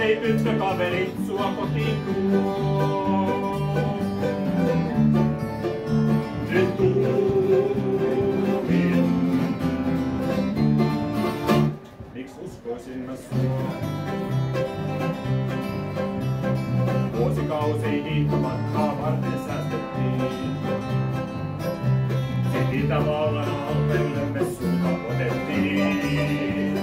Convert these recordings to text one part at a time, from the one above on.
ettei tyttökaverit sua kotiin tuo. Nyt tuumin, miks uskoisin mä sua? Vuosikausi hiihtomatkaa varten säästettiin. Sit Itävallan alpeillemme suuta otettiin.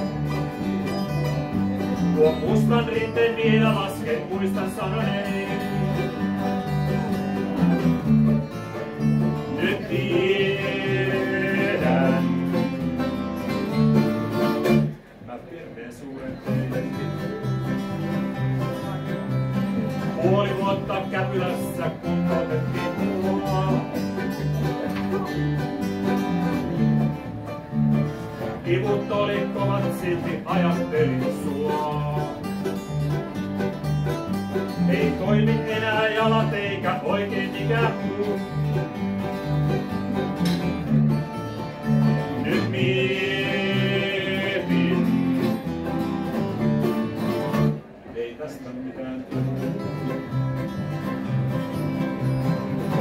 Tuo mustan rinteen vielä lasken, muistan sanoneen. Nyt tiedän, mä pirteen suuren teen. Puoli vuotta Käpylässä kuntoutettiin mua. Kivut oli kovat, silti ajattelin sua. Ei toimi enää jalat eikä oikein mikään muu. Nyt mietin, ei tästä mitään tule.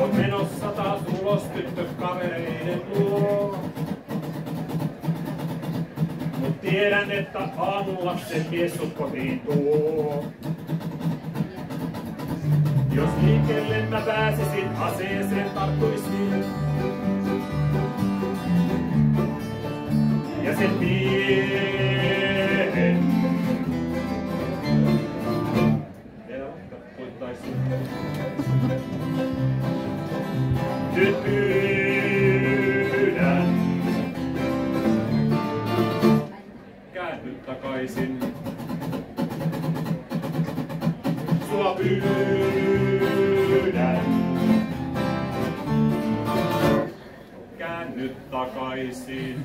Oot menossa taas ulos tyttökavereiden luo. Mut tiedän, että aamulla se mies sut kotiin tuo. Jos liikkeelle mä pääsisin, aseeseen tarttuisin. Ja sen miehen elämättä voittaisin. Nyt pyydän, käänny takaisin. Sua pyydän, käänny takaisin.